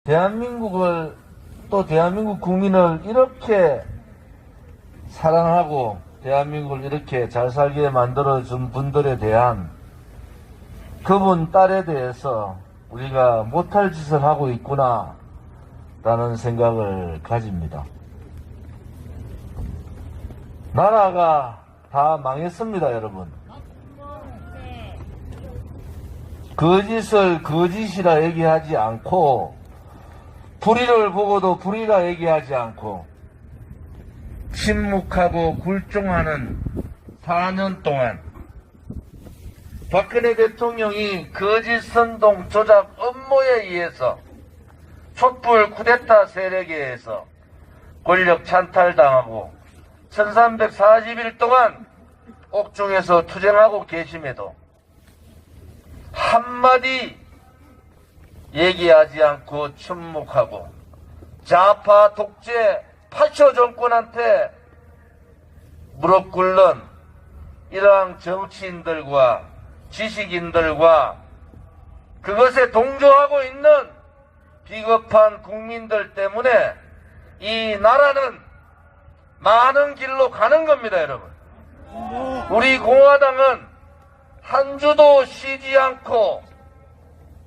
대한민국을 또 대한민국 국민을 이렇게 사랑하고 대한민국을 이렇게 잘 살게 만들어준 분들에 대한 그분 딸에 대해서 우리가 못할 짓을 하고 있구나 라는 생각을 가집니다. 나라가 다 망했습니다, 여러분. 거짓을 거짓이라 얘기하지 않고 불의를 보고도 불의라 얘기하지 않고 침묵하고 굴종하는 4년 동안 박근혜 대통령이 거짓 선동 조작 음모에 의해서 촛불 쿠데타 세력에 의해서 권력 찬탈당하고 1340일 동안 옥중에서 투쟁하고 계심에도 한마디 얘기하지 않고 침묵하고 좌파 독재 파쇼 정권한테 무릎 꿇는 이러한 정치인들과 지식인들과 그것에 동조하고 있는 비겁한 국민들 때문에 이 나라는 많은 길로 가는 겁니다, 여러분. 우리 공화당은 한 주도 쉬지 않고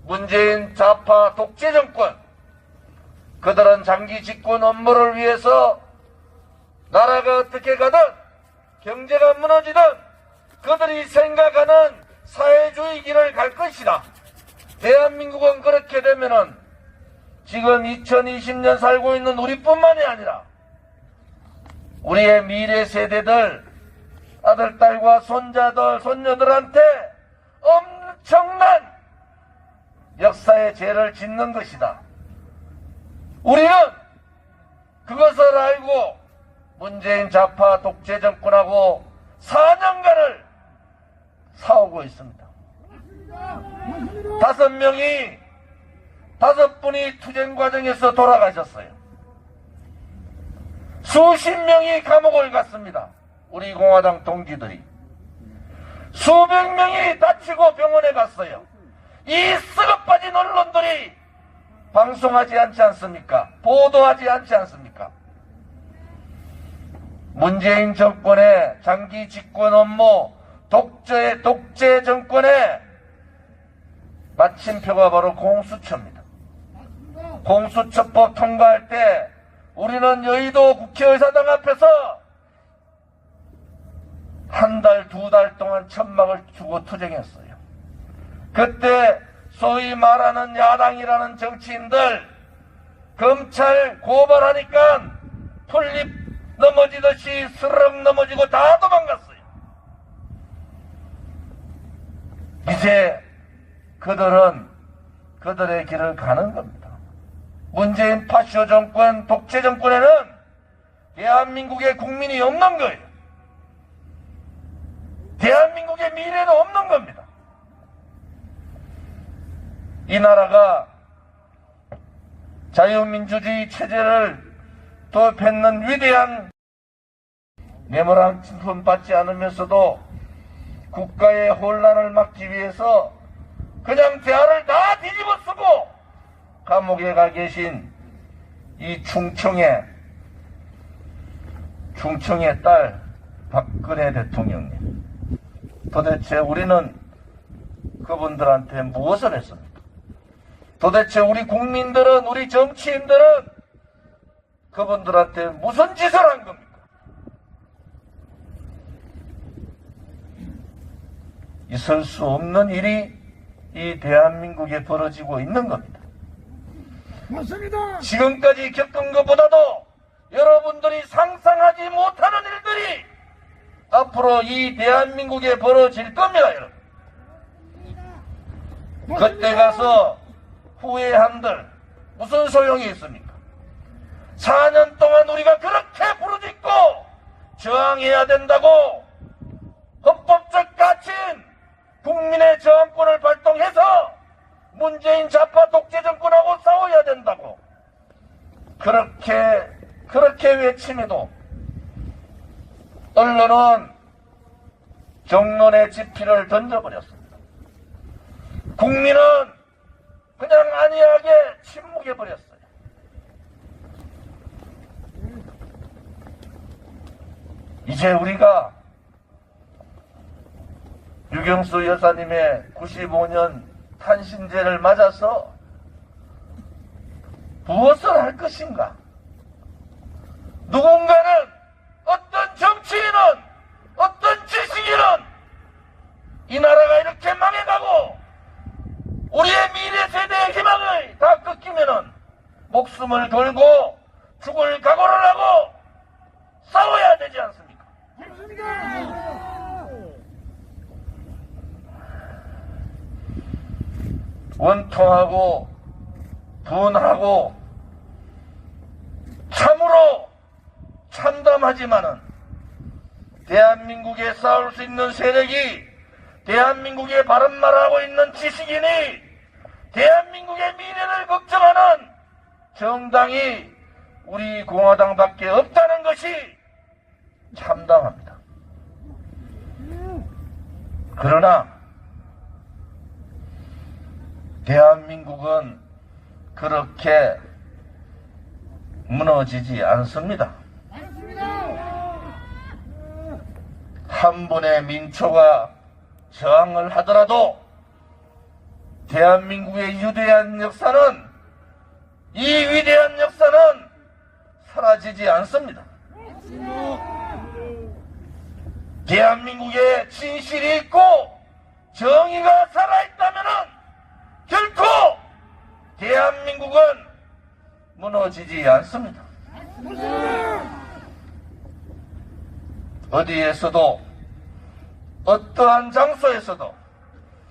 문재인 좌파 독재 정권, 그들은 장기 집권 업무를 위해서 나라가 어떻게 가든 경제가 무너지든 그들이 생각하는 사회주의 길을 갈 것이다. 대한민국은 그렇게 되면은 지금 2020년 살고 있는 우리뿐만이 아니라 우리의 미래 세대들, 아들, 딸과 손자들, 손녀들한테 엄청난 역사의 죄를 짓는 것이다. 우리는 그것을 알고 문재인 좌파 독재 정권하고 4년간을 싸우고 있습니다. 5분이 투쟁 과정에서 돌아가셨어요. 수십 명이 감옥을 갔습니다. 우리 공화당 동지들이. 수백 명이 다치고 병원에 갔어요. 이 썩어 빠진 언론들이 방송하지 않지 않습니까? 보도하지 않지 않습니까? 문재인 정권의 장기 집권 업무, 독재 정권의 마침표가 바로 공수처입니다. 공수처법 통과할 때 우리는 여의도 국회의사당 앞에서 한 달, 2달 동안 천막을 주고 투쟁했어요. 그때 소위 말하는 야당이라는 정치인들 검찰 고발하니까 풀잎 넘어지듯이 스르륵 넘어지고 다 도망갔어요. 이제 그들은 그들의 길을 가는 겁니다. 문재인 파쇼 정권, 독재 정권에는 대한민국의 국민이 없는 거예요. 대한민국의 미래도 없는 겁니다. 이 나라가 자유민주주의 체제를 도입했는 위대한 내모랑 칭송 받지 않으면서도 국가의 혼란을 막기 위해서 그냥 대화를 다 뒤집어 쓰고 감옥에 가 계신 이 충청의 딸 박근혜 대통령님, 도대체 우리는 그분들한테 무엇을 했습니까? 도대체 우리 국민들은, 우리 정치인들은 그분들한테 무슨 짓을 한 겁니까? 있을 수 없는 일이 이 대한민국에 벌어지고 있는 겁니다. 맞습니다. 지금까지 겪은 것보다도 여러분들이 상상하지 못하는 일들이 앞으로 이 대한민국에 벌어질 겁니다, 여러분. 그때 가서 후회한들 무슨 소용이 있습니까? 4년 동안 우리가 그렇게 부르짖고 저항해야 된다고, 헌법적 가치인 국민의 저항권을 발동해서 문재인 좌파 독재 정권하고 싸워야 된다고 그렇게 외침에도 언론은 정론의 지피를 던져버렸습니다. 국민은 그냥 안이하게 침묵해버렸어요. 이제 우리가 유경수 여사님의 95년 탄신제를 맞아서 무엇을 할 것인가? 누군가는, 어떤 정치인은, 어떤 지식인은 이 나라가 이렇게 망해가고 우리의 미래 세대의 희망이 다 꺾이면은 목숨을 걸고 죽을 각오를 하고 싸워야 되지 않습니까? 원통하고 분하고 참으로 참담하지만은 대한민국에 싸울 수 있는 세력이, 대한민국의 바른말을 하고 있는 지식인이, 대한민국의 미래를 걱정하는 정당이 우리 공화당밖에 없다는 것이 참담합니다. 그러나 대한민국은 그렇게 무너지지 않습니다. 한 분의 민초가 저항을 하더라도 대한민국의 위대한 역사는, 이 위대한 역사는 사라지지 않습니다. 대한민국에 진실이 있고 정의가 살아있다면은 결코 대한민국은 무너지지 않습니다. 어디에서도, 어떠한 장소에서도,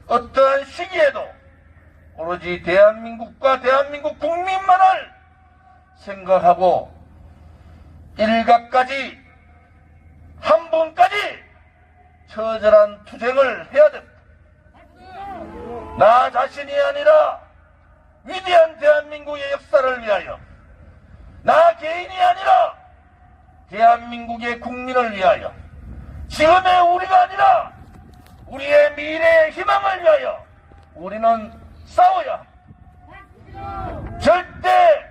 어떠한 시기에도 오로지 대한민국과 대한민국 국민만을 생각하고 일각까지, 한 분까지 처절한 투쟁을 해야 됩니다. 나 자신이 아니라 위대한 대한민국의 역사를 위하여, 나 개인이 아니라 대한민국의 국민을 위하여, 지금의 우리가 아니라 우리의 미래의 희망을 위하여 우리는 싸워야 합니다. 절대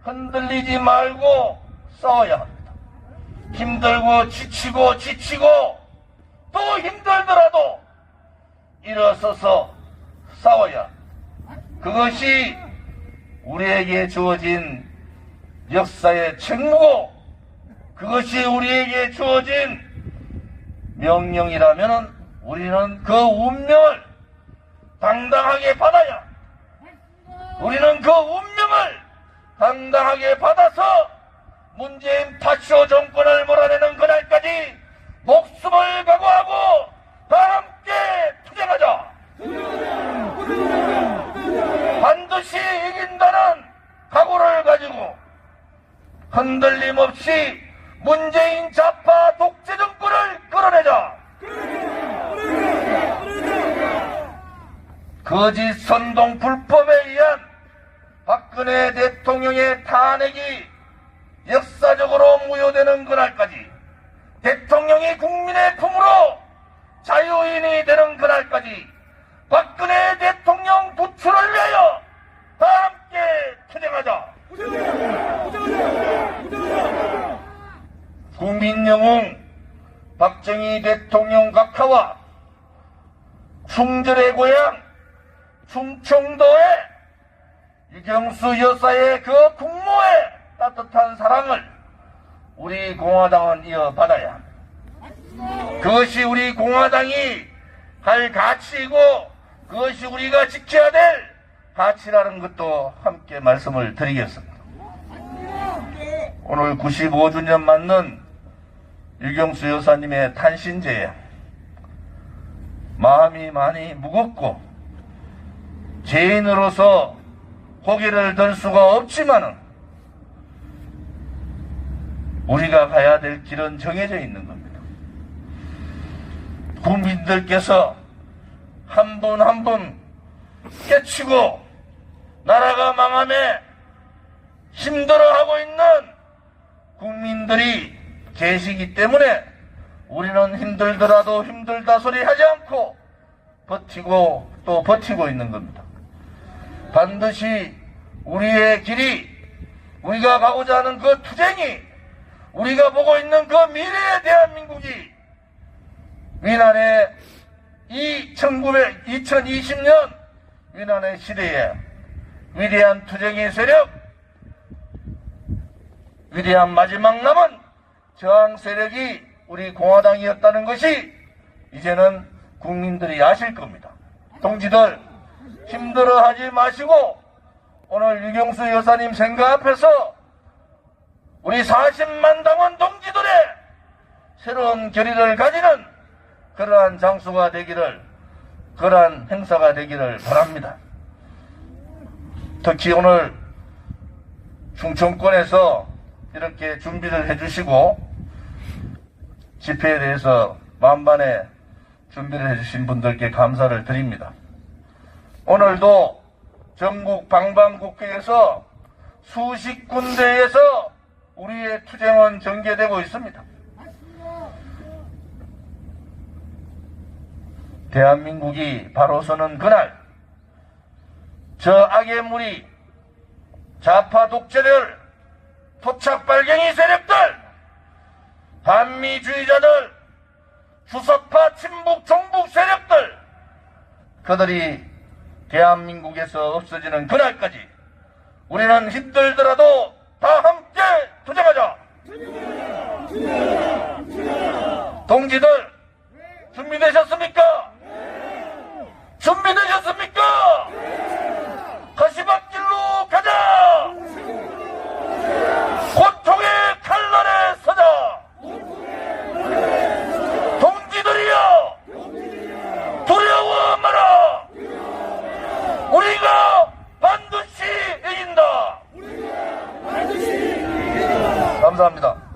흔들리지 말고 싸워야 합니다. 힘들고 지치고 또 힘들더라도 일어서서 싸워야 합니다. 그것이 우리에게 주어진 역사의 책무고, 그것이 우리에게 주어진 명령이라면 우리는 그 운명을 당당하게 받아야, 우리는 그 운명을 당당하게 받아서 문재인 파쇼 정권을 몰아내는 그날까지 목숨을 각오하고 다 함께 투쟁하자. 반드시 이긴다는 각오를 가지고 흔들림 없이 문재인 좌파 독재 정권을 끌어내자. 거짓 선동 불법에 의한 박근혜 대통령의 탄핵이 역사적으로 무효되는 그날까지, 대통령이 국민의 품으로 자유인이 되는 그날까지 박근혜 대통령 부출을 위하여 다 함께 투쟁하자. 국민영웅 박정희 대통령 각하와 충절의 고향 충청도의 유경수 여사의 그 국모의 따뜻한 사랑을 우리 공화당은 이어받아야 합니다. 그것이 우리 공화당이 할 가치이고, 그것이 우리가 지켜야 될 가치라는 것도 함께 말씀을 드리겠습니다. 오늘 95주년 맞는 유경수 여사님의 탄신제에 마음이 많이 무겁고 죄인으로서 고개를 들 수가 없지만은 우리가 가야 될 길은 정해져 있는 겁니다. 국민들께서 한 분 한 분 깨치고 나라가 망함에 힘들어하고 있는 국민들이 계시기 때문에 우리는 힘들더라도 힘들다 소리 하지 않고 버티고 또 버티고 있는 겁니다. 반드시 우리의 길이, 우리가 가고자 하는 그 투쟁이, 우리가 보고 있는 그 미래의 대한민국이 위난의 2020년 위난의 시대에 위대한 투쟁의 세력, 위대한 마지막 남은 저항 세력이 우리 공화당이었다는 것이 이제는 국민들이 아실 겁니다. 동지들, 힘들어하지 마시고 오늘 유경수 여사님 생가 앞에서 우리 40만 당원 동지들의 새로운 결의를 가지는 그러한 장소가 되기를, 그러한 행사가 되기를 바랍니다. 특히 오늘 충청권에서 이렇게 준비를 해주시고 집회에 대해서 만반의 준비를 해주신 분들께 감사를 드립니다. 오늘도 전국 방방곡곡에서 수십 군데에서 우리의 투쟁은 전개되고 있습니다. 대한민국이 바로 서는 그날, 저 악의 무리, 좌파 독재들, 토착발갱이 세력들, 반미주의자들, 주석파 친북 종북 세력들, 그들이 대한민국에서 없어지는 그날까지 우리는 힘들더라도 다 함께 투쟁하자. 동지들 준비되셨습니까? 준비되셨습니까? 가시밭길로 가자. 고통의 칼날에 서자. 동지들이여, 두려워 마라. 우리가 반드시 이긴다. 감사합니다.